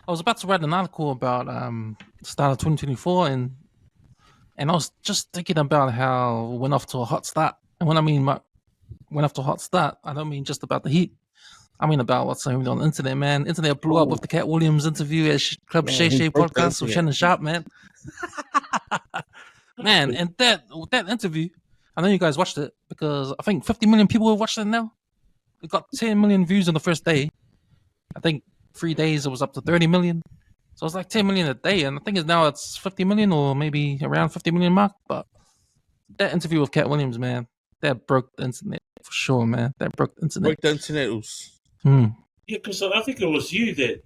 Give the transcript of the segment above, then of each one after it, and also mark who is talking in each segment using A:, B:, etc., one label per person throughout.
A: I was about to write an article about the start of 2024, and I was just thinking about how it went off to a hot start. And when I mean went off to a hot start, I don't mean just about the heat. I mean about what's going on the internet, man. Internet blew up with the Katt Williams interview at Club Shay
B: he
A: Shay
B: broke the
A: Podcast with
B: internet.
A: Shannon Sharp, man. Man, and that interview, I know you guys watched it because I think 50 million people have watched it now. It got 10 million views on the first day. I think 3 days it was up to 30 million. So it's like 10 million a day, and I think it's 50 million or maybe around 50 million mark. But that interview with Katt Williams, man, that broke the internet for sure, man. That broke the internet.
B: Broke the internet.
C: Yeah, because I think it was you that,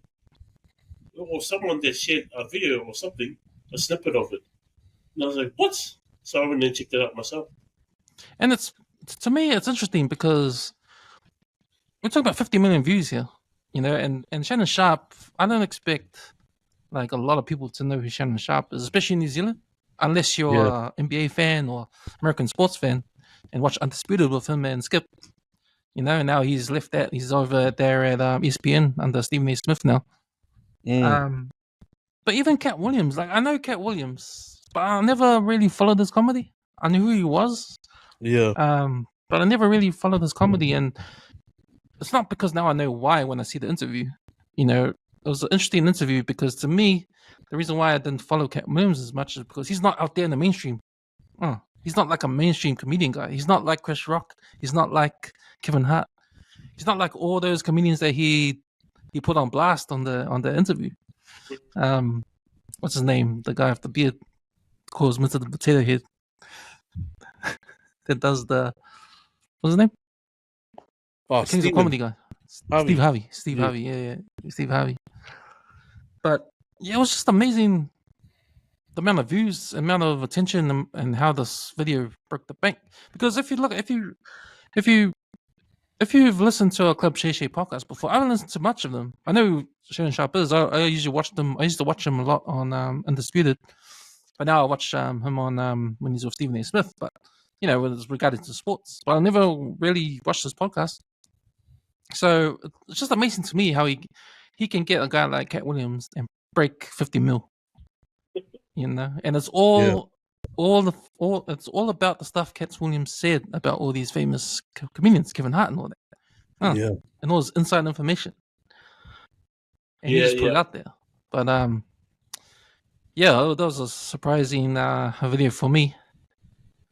C: or someone that shared a video or something, a snippet of it. And I was like, what? So I went and checked it out myself.
A: And to me, it's interesting because we're talking about 50 million views here, you know, and Shannon Sharp, I don't expect like a lot of people to know who Shannon Sharp is, especially in New Zealand, unless you're an NBA fan or American sports fan and watch Undisputed with him and Skip. You know, now he's left that. He's over there at ESPN under Stephen A. Smith now. But even Katt Williams, like I know Katt Williams, but I never really followed his comedy. I knew who he was.
B: Yeah.
A: But I never really followed his comedy, and it's not because now I know why when I see the interview. You know, it was an interesting interview because to me, the reason why I didn't follow Katt Williams as much is because he's not out there in the mainstream. He's not like a mainstream comedian guy. He's not like Chris Rock. He's not like Kevin Hart. He's not like all those comedians that he put on blast on the interview. What's his name? The guy with the beard calls Mr. the Potato Head. That does what's his name?
B: Oh,
A: King's of Comedy guy.
B: Harvey.
A: Steve Harvey. Steve Harvey. Yeah. Steve Harvey. But yeah, it was just amazing the amount of views, amount of attention, and how this video broke the bank. Because if you've listened to a Club Shay Shay podcast before, I haven't listened to much of them. I know who Shannon Sharp is. I usually watch them. I used to watch him a lot on Undisputed, but now I watch him on when he's with Stephen A. Smith. But you know, with regarding to sports, but I never really watched his podcast. So it's just amazing to me how he can get a guy like Katt Williams and break 50 mil. You know, and it's it's all about the stuff Katt Williams said about all these famous comedians, Kevin Hart and all that. And all this inside information. And he just put it out there. But that was a surprising video for me.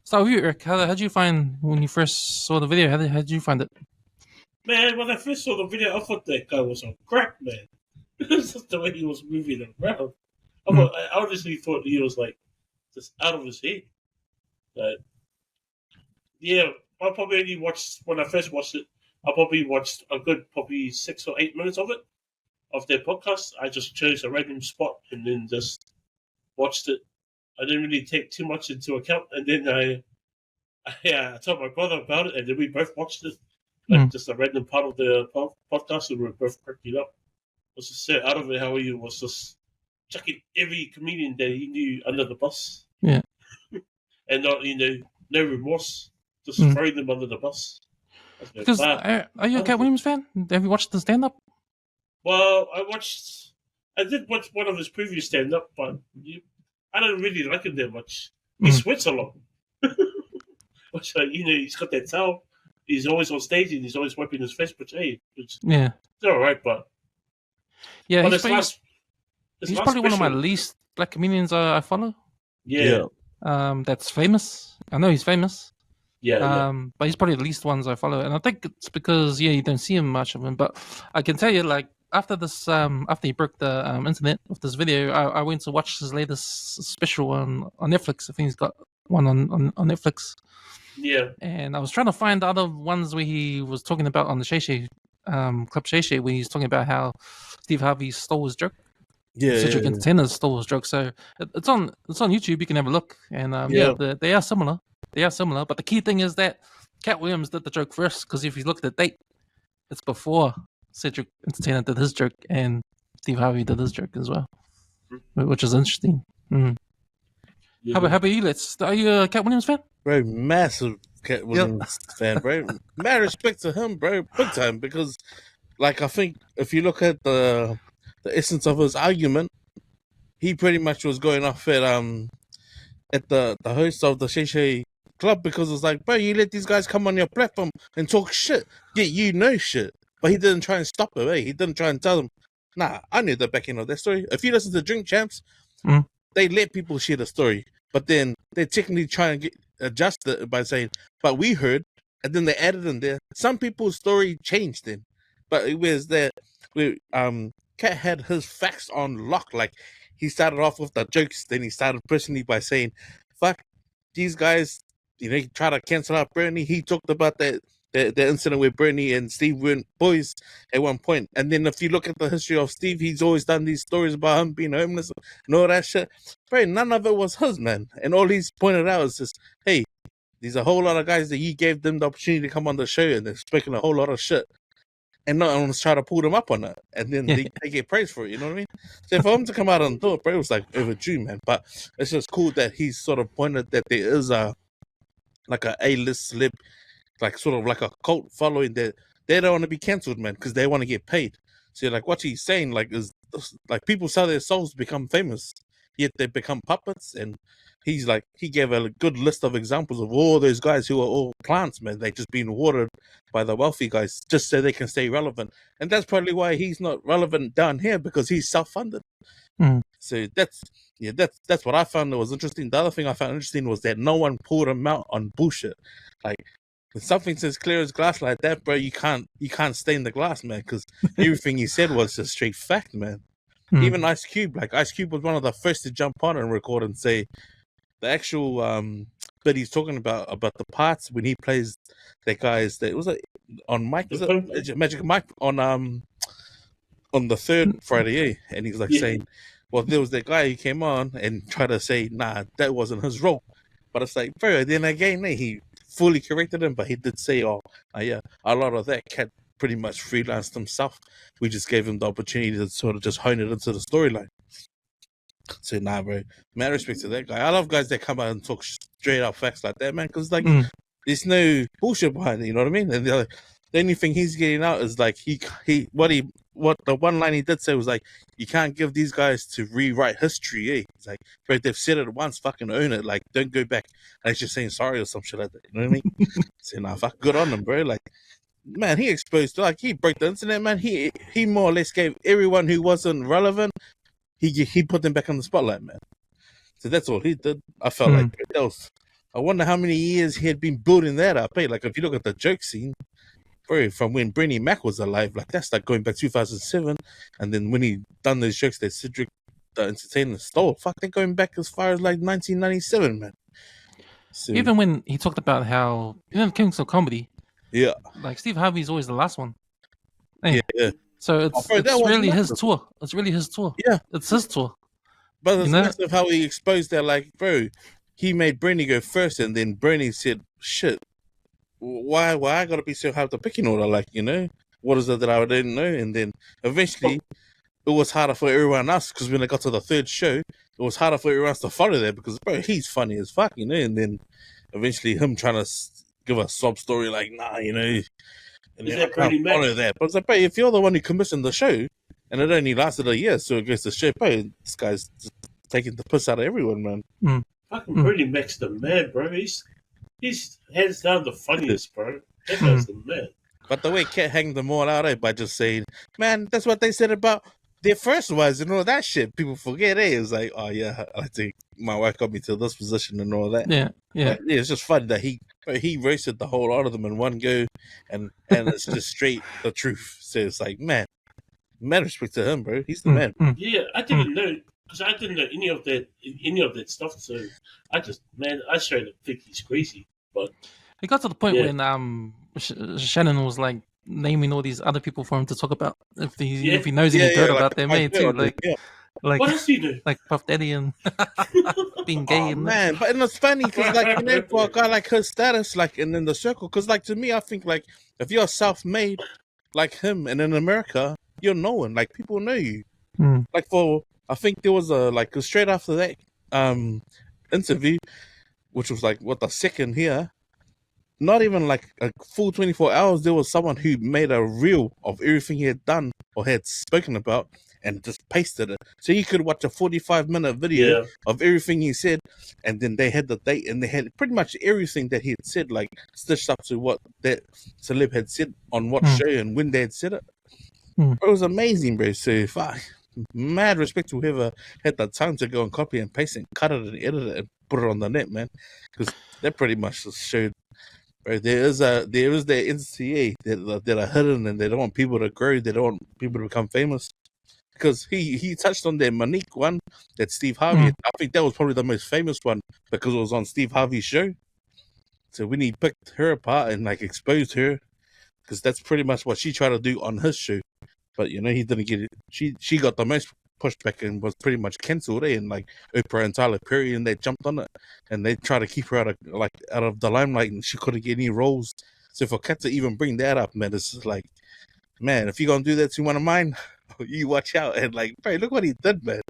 A: So you, Eric, how did you find when you first saw the video? How did you find it?
C: Man, when I first saw the video, I thought that guy was on crack, man. It's just the way he was moving around. I honestly thought he was like just out of his head. But yeah, I probably only watched, when I first watched it, I probably watched a good 6 or 8 minutes of it, of their podcast. I just chose a random spot and then just watched it. I didn't really take too much into account, and then I told my brother about it, and then we both watched it, like just a random part of the podcast, and we were both cracking up. I was just so out of it how he was just chucking every comedian that he knew under the bus.
A: Yeah.
C: And not, no remorse, just throwing them under the bus.
A: Because are you a Katt Williams fan? Have you watched the stand-up?
C: Well, I did watch one of his previous stand-up, but I don't really like him that much. He sweats a lot. Which, he's got that towel. He's always on stage and he's always wiping his face, which it's all right, but...
A: Yeah,
C: but
A: he's probably one of my least black comedians I follow.
C: Yeah.
A: That's famous. I know he's famous.
C: Yeah.
A: But he's probably the least ones I follow, and I think it's because you don't see him much of him. But I can tell you, like after this, after he broke the internet with this video, I went to watch his latest special on Netflix. I think he's got one on Netflix.
C: Yeah.
A: And I was trying to find the other ones where he was talking about on the Shay Shay, Club Shay Shay, where he's talking about how Steve Harvey stole his joke. Cedric Entertainer stole his joke. So it's on YouTube. You can have a look. And they are similar. They are similar. But the key thing is that Katt Williams did the joke first, because if you look at the date, it's before Cedric Entertainer did his joke and Steve Harvey did his joke as well, which is interesting. Yeah. How about you? Are you a Katt Williams fan?
B: Bro, massive Katt Williams fan, bro. Mad respect to him, bro, big time. Because, like, I think if you look at the the essence of his argument, he pretty much was going off at the host of the Shay Shay Club because it's like, bro, you let these guys come on your platform and talk shit, yet you know shit. But he didn't try and stop it, eh? He didn't try and tell them, nah, I knew the back end of that story. If you listen to Drink Champs, they let people share the story, but then they technically try and adjust it by saying, but we heard, and then they added in there. Some people's story changed then, but it was that Katt had his facts on lock. Like, he started off with the jokes, then he started personally by saying, fuck, these guys, you know, he tried to cancel out Bernie. He talked about that incident where Bernie and Steve weren't boys at one point. And then if you look at the history of Steve, he's always done these stories about him being homeless and all that shit. Bro, none of it was his, man. And all he's pointed out is just, hey, there's a whole lot of guys that you gave them the opportunity to come on the show and they're speaking a whole lot of shit. And no one's trying to pull them up on it. And then they get praised for it, you know what I mean? So for him to come out and do it, bro, it was like overdue, man. But it's just cool that he's sort of pointed that there is like a A-list celeb, like sort of like a cult following that they don't want to be cancelled, man, because they want to get paid. So like what he's saying, like, is like people sell their souls to become famous, yet they become puppets. And he's like, he gave a good list of examples of all those guys who are all plants, man. They just being watered by the wealthy guys just so they can stay relevant. And that's probably why he's not relevant down here, because he's self-funded. So that's what I found that was interesting. The other thing I found interesting was that no one pulled him out on bullshit. Like, when something's as clear as glass like that, bro, you can't stain the glass, man, because everything he said was just straight fact, man. Even Ice Cube was one of the first to jump on and record and say the actual bit he's talking about the parts when he plays that guy's that was like on Mike, was it Magic Mike on the third Friday, and he's like saying, well, there was that guy who came on and tried to say, nah, that wasn't his role. But it's like, bro, then again, he fully corrected him, but he did say, yeah, a lot of that Katt pretty much freelanced himself. We just gave him the opportunity to sort of just hone it into the storyline. So, nah, bro, man, respect to that guy. I love guys that come out and talk straight up facts like that, man, because, like, there's no bullshit behind it, you know what I mean? And the only thing he's getting out is, like, what the one line he did say was, like, you can't give these guys to rewrite history, eh? It's like, bro, they've said it once, fucking own it. Like, don't go back and just saying sorry or some shit like that, you know what I mean? So, nah, fuck, good on him, bro. Like, man, he exposed, like, he broke the internet, man. He more or less gave everyone who wasn't relevant, he put them back on the spotlight, man. So that's all he did. I felt like that was, I wonder how many years he had been building that up, eh? Like, if you look at the joke scene, bro, from when Bernie Mac was alive, like, that's like going back 2007, and then when he done those jokes that Cedric the Entertainer stole, fuck, they're going back as far as like 1997, man. So,
A: even when he talked about how, Kings of Comedy,
B: yeah,
A: like, Steve Harvey's always the last one. Hey.
B: Yeah.
A: So it's really his tour. It's really his tour.
B: Yeah.
A: It's his tour.
B: But it's massive how he exposed that, like, bro, he made Bernie go first, and then Bernie said, shit, why I gotta be so hard to picking order? Like, you know, what is it that I didn't know? And then eventually it was harder for everyone else, because when it got to the third show, it was harder for everyone else to follow that, because, bro, he's funny as fuck, you know. And then eventually him trying to give a sob story like, nah, you know, and then I can't follow that. But it's like, bro, if you're the one who commissioned the show and it only lasted a year, so it goes to show, bro, this guy's just taking the piss out of everyone, man.
C: Fucking Bernie Mac's the man, bro. He's hands down the funniest, bro. That guy's the man.
B: But the way Katt hanged them all out by just saying, man, that's what they said about their first wives and all that shit. People forget, eh? It's like, oh yeah, I think my wife got me to this position and all that.
A: Yeah.
B: Like, yeah, it's just funny that he roasted the whole lot of them in one go, and it's just straight the truth. So it's like, man, respect to him, bro. He's the man.
C: Yeah, I didn't know, because I didn't know any of that stuff. So I straight up think he's crazy. But
A: it got to the point when Shannon was like naming all these other people for him to talk about if he knows any dirt about their mate too, like
C: what else do you do?
A: Like Puff Daddy and being gay. And
B: man, but it's funny because, like, you know, for a guy like his status, like, and in the circle, because, like, to me, I think, like, if you're self-made like him and in America, you're known. Like, people know you. Like, I think there was cause straight after that interview, which was like the second here, not even like a full 24 hours, there was someone who made a reel of everything he had done or had spoken about, and just pasted it. So you could watch a 45-minute video of everything he said, and then they had the date, and they had pretty much everything that he had said, like stitched up to what that celeb had said on what show and when they had said it. It was amazing, bro. So mad respect to whoever had the time to go and copy and paste and cut it and edit it and put it on the net, man, because that pretty much just showed. Right, there is the entity that are hidden, and they don't want people to grow. They don't want people to become famous. Because he touched on that Monique one, that Steve Harvey. I think that was probably the most famous one because it was on Steve Harvey's show. So when he picked her apart and like exposed her, because that's pretty much what she tried to do on his show, but he didn't get it. She got the most pushback and was pretty much cancelled. And like Oprah and Tyler Perry, and they jumped on it, and they tried to keep her out of the limelight, and she couldn't get any roles. So for Katt to even bring that up, man, it's just like, man, if you're gonna do that to one of mine, you watch out. And like, bro, look what he did, man.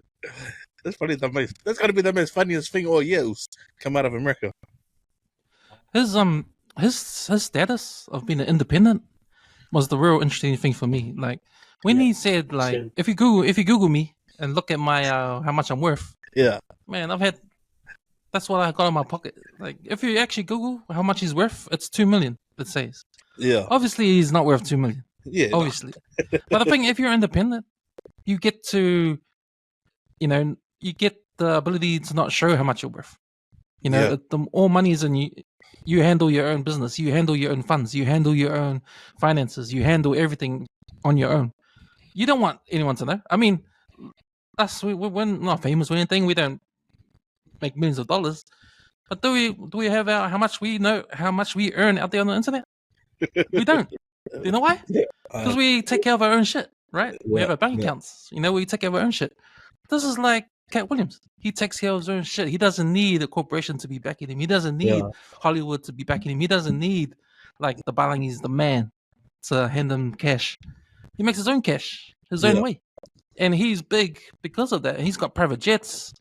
B: That's probably that's gonna be the most funniest thing all year come out of America.
A: His status of being an independent was the real interesting thing for me. Like when he said, like, if you Google me and look at my how much I'm worth, man, that's what I got in my pocket. Like if you actually Google how much he's worth, it's 2 million. It says, obviously he's not worth 2 million. Obviously, but the thing, if you're independent, you get to, you get the ability to not show how much you're worth. All money is in you. You handle your own business. You handle your own funds. You handle your own finances. You handle everything on your own. You don't want anyone to know. I mean, we're not famous or anything. We don't make millions of dollars. But do we have how much we earn out there on the internet? We don't. Do you know why? Because we take care of our own shit, right? We have our bank accounts. We take care of our own shit. This is like Katt Williams. He takes care of his own shit. He doesn't need a corporation to be backing him. He doesn't need Hollywood to be backing him. He doesn't need like the Balangis, the man, to hand him cash. He makes his own cash, his own way. And he's big because of that. And he's got private jets.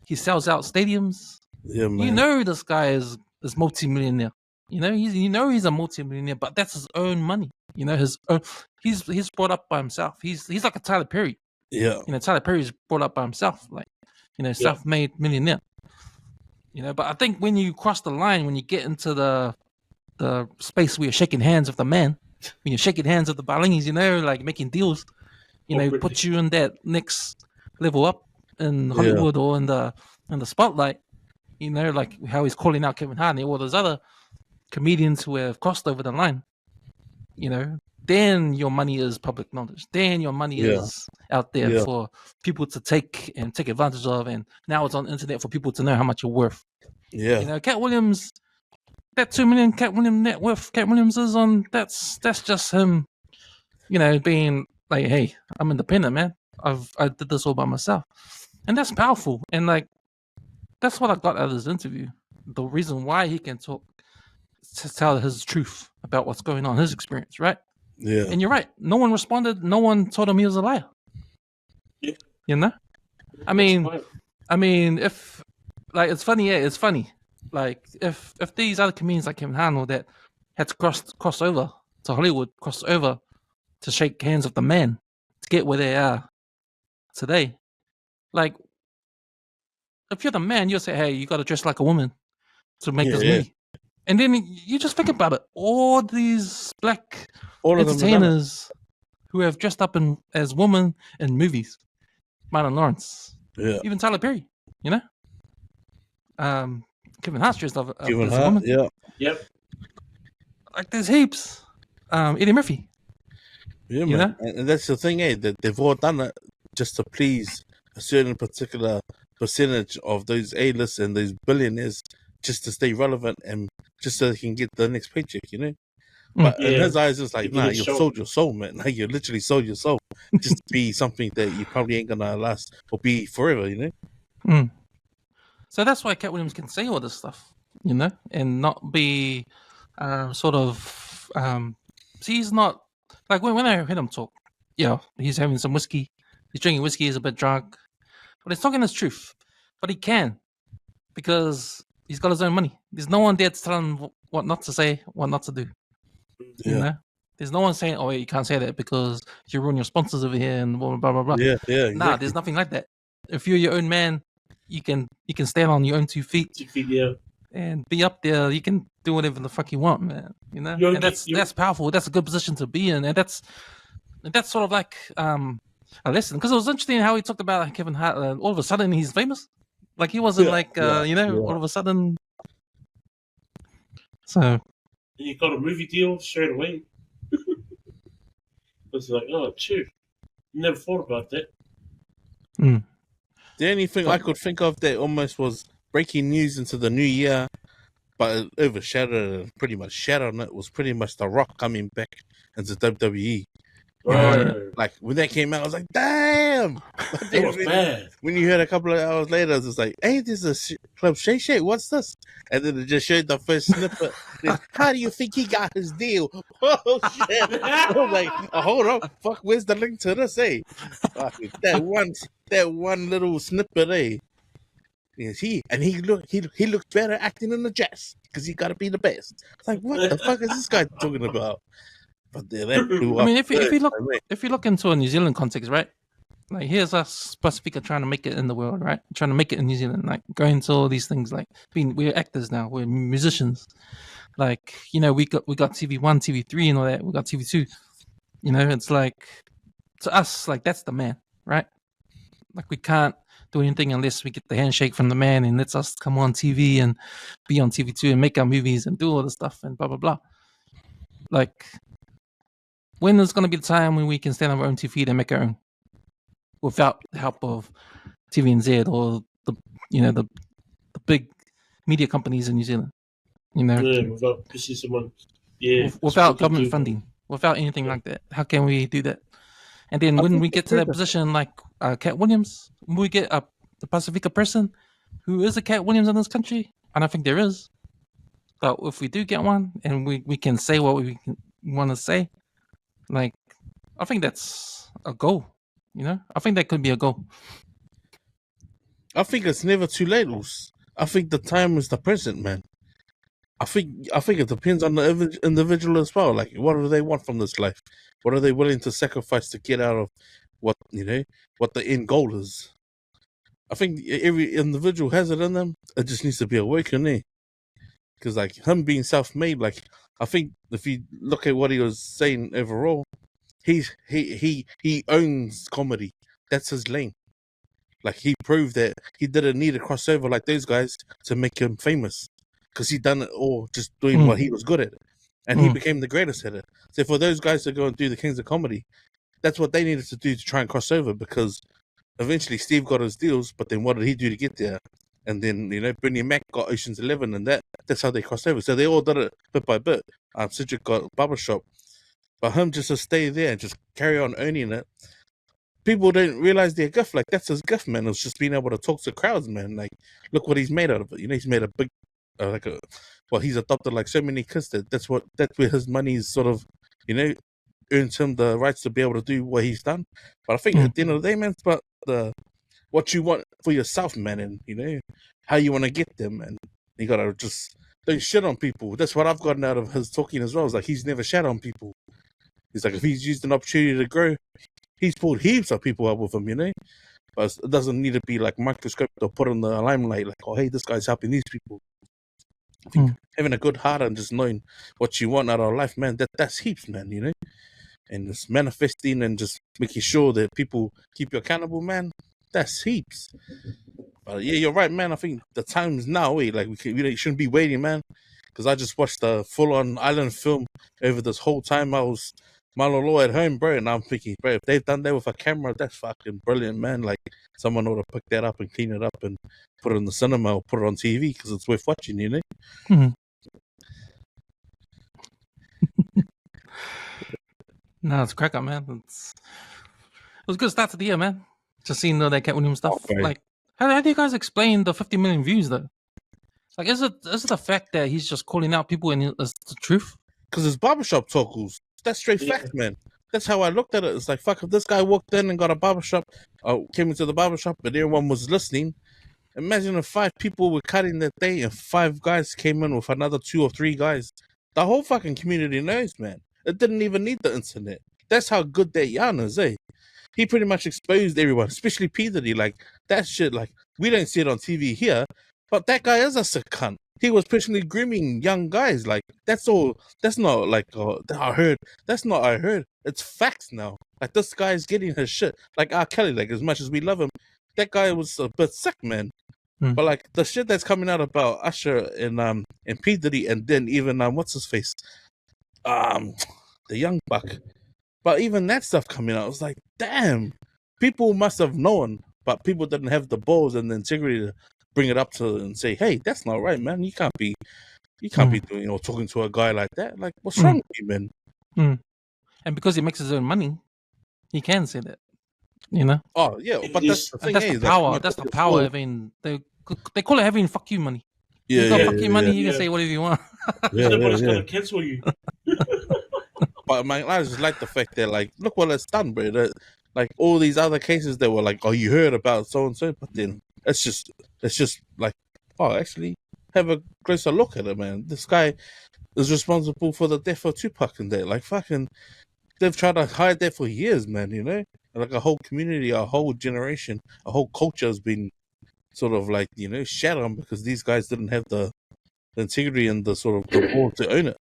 A: He sells out stadiums. Yeah, man. This guy is multi-millionaire. He's a multi-millionaire, but that's his own money. His own. He's brought up by himself. He's like a Tyler Perry. Yeah. Tyler Perry's brought up by himself, like, self-made millionaire. But I think when you cross the line, when you get into the space where you're shaking hands with the man, when you're shaking hands with the Balingis, like making deals, put you in that next level up in Hollywood or in the spotlight, like how he's calling out Kevin Hart and all those other comedians who have crossed over the line, then your money is public knowledge. Then your money is out there for people to take advantage of, and now it's on the internet for people to know how much you're worth. Yeah. Katt Williams, that 2 million Katt Williams net worth Katt Williams is on. That's just him, being like, hey, I'm independent, man. I did this all by myself, and that's powerful. And like, that's what I got out of this interview. The reason why he can talk, to tell his truth about what's going on, his experience, right? Yeah. And you're right. No one responded. No one told him he was a liar. Yeah. I mean, if like, it's funny. Yeah, it's funny. Like if these other comedians like Kevin Hart that had to cross over to Hollywood, cross over to shake hands with the man to get where they are today, like if you're the man, you'll say, hey, you got to dress like a woman to make this movie. And then you just think about it. All these black entertainers who have dressed up as women in movies. Martin Lawrence. Yeah. Even Tyler Perry, Kevin Hart's dressed up as a woman. Yeah. Yep. Like there's heaps. Eddie Murphy.
B: Yeah, man. And that's the thing, that they've all done it just to please a certain particular percentage of those A-lists and those billionaires, just to stay relevant and just so they can get the next paycheck, But in his eyes, it's like, nah, you've sold your soul, man. Like, you literally sold your soul just to be something that you probably ain't gonna last or be forever,
A: So that's why Katt Williams can say all this stuff, and not be sort of. See, he's not like when I heard him talk. He's having some whiskey. He's drinking whiskey. He's a bit drunk, but he's talking his truth. But he can, because he's got his own money. There's no one there to tell him what not to say, what not to do. There's There's no one saying, "Oh, wait, you can't say that because you ruin your sponsors over here," and blah blah blah blah.
B: Yeah, exactly.
A: Nah, there's nothing like that. If you're your own man, you can stand on your own 2 feet.
C: 2 feet, yeah.
A: And be up there. You can do whatever the fuck you want, man. You know, and that's powerful. That's a good position to be in, and that's sort of like a lesson. Because it was interesting how he talked about Kevin Hart. All of a sudden, he's famous. Like he wasn't all of a sudden. So.
C: And you got a movie deal straight away. It's like, oh, shoot. Never thought about that.
A: Mm.
B: The only thing I could think of that almost was breaking news into the new year, but it overshadowed and pretty much shadowed it, was pretty much The Rock coming back into WWE. Like when that came out, I was like, "Damn!"
C: It was bad.
B: When you heard a couple of hours later, it was like, "Hey, this is Club Shay Shay. What's this?" And then it just showed the first snippet. How do you think he got his deal? Oh shit! I was like, hold on, fuck. Where's the link to this? Hey, that one little snippet, eh? Yes, he looked better acting in the Jets because he got to be the best. It's like, what the fuck is this guy talking about? But that blew up.
A: I mean, if you look into a New Zealand context, right? Like here's us Pacifica trying to make it in the world, right? Trying to make it in New Zealand, like going to all these things. Like we're actors now, we're musicians. Like we got TV1, TV3, and all that. We got TV2. It's like to us, like that's the man, right? Like we can't do anything unless we get the handshake from the man and lets us come on TV and be on TV2 and make our movies and do all this stuff and blah blah blah. Like when is going to be the time when we can stand on our own 2 feet and make our own without the help of TVNZ or the big media companies in New Zealand?
C: Without pissing someone. Yeah,
A: without government funding, without anything like that. How can we do that? And then when we get to that position, like Katt Williams, when we get the Pacifica person who is a Katt Williams in this country, I don't think there is. But if we do get one and we can say what we want to say, like I think that's a goal. I think that could be a goal.
B: I think it's never too late, Luce. I think the time is the present, man. I think it depends on the individual as well. Like, what do they want from this life? What are they willing to sacrifice to get out of what the end goal is? I think every individual has it in them. It just needs to be awakened, eh? Because like him being self-made, like I think if you look at what he was saying overall, he owns comedy. That's his lane. Like he proved that he didn't need a crossover like those guys to make him famous, because he done it all just doing what he was good at, and he became the greatest at it. So for those guys to go and do the Kings of Comedy, that's what they needed to do to try and cross over, because eventually Steve got his deals, but then what did he do to get there? And then Bernie Mac got Ocean's 11, and that's how they crossed over. So they all did it bit by bit. Cedric got Barbershop, but him just to stay there and just carry on owning it. People don't realize their gift. Like that's his gift, man. It's just being able to talk to crowds, man. Like look what he's made out of it. He's made a big, he's adopted like so many kids that's where his money is sort of, earns him the rights to be able to do what he's done. But I think at the end of the day, man, it's about what you want for yourself, man, and how you want to get them, and you gotta just don't shit on people. That's what I've gotten out of his talking as well. It's like he's never shat on people. He's like, if he's used an opportunity to grow, he's pulled heaps of people up with him, but it doesn't need to be like microscope or put in the limelight, like, oh hey, this guy's helping these people. I think having a good heart and just knowing what you want out of life, man, that's heaps, man, and just manifesting and just making sure that people keep you accountable, man, that's heaps. But yeah, you're right, man. I think the time's now, like we shouldn't be waiting, man, because I just watched the full-on island film over this whole time I was Malolo at home, bro, and I'm thinking, bro, if they've done that with a camera, that's fucking brilliant, man. Like someone ought to pick that up and clean it up and put it in the cinema or put it on TV, because it's worth watching,
A: No, it's a crack up, man. It was a good start to the year, man. Just seeing that Katt Williams stuff.
B: Okay.
A: Like, how do you guys explain the 50 million views, though? Like, is it the fact that he's just calling out people and it's the truth?
B: Because it's barbershop talkers. That's straight fact, man. That's how I looked at it. It's like, fuck, if this guy walked in and got a barbershop, came into the barbershop, but everyone was listening. Imagine if 5 people were cutting that day and 5 guys came in with another 2 or 3 guys. The whole fucking community knows, man. It didn't even need the internet. That's how good that yarn is, eh? He pretty much exposed everyone, especially P. Diddy. Like, that shit, like, we don't see it on TV here, but that guy is a sick cunt. He was personally grooming young guys. Like, that's all. That's not like, I heard. That's not I heard. It's facts now. Like, this guy's getting his shit. Like, R. Kelly, like, as much as we love him, that guy was a bit sick, man. But, like, the shit that's coming out about Usher and P. Diddy, and then even, what's his face? The young buck. But even that stuff coming out, I was like, damn, people must have known, but people didn't have the balls and the integrity to bring it up to and say, hey, that's not right, man. You can't be doing or talking to a guy like that. Like, what's wrong with you, man?
A: And because he makes his own money, he can say that, you know?
B: Oh, yeah, but that's the thing.
A: That's the power. Like, that's the power. I mean, they call it having fuck you money.
B: Yeah,
A: you got fuck you money, you can say whatever you want.
C: Nobody's going to cancel you.
B: But man, I just like the fact that, like, look what it's done, bro. That, like, all these other cases that were like, oh, you heard about so and so, but then it's just like, oh, actually, have a closer look at it, man. This guy is responsible for the death of Tupac and that. Like, fucking, they've tried to hide that for years, man. You know, like a whole community, a whole generation, a whole culture has been sort of like, you know, shat on because these guys didn't have the integrity and the sort of the ball to own it.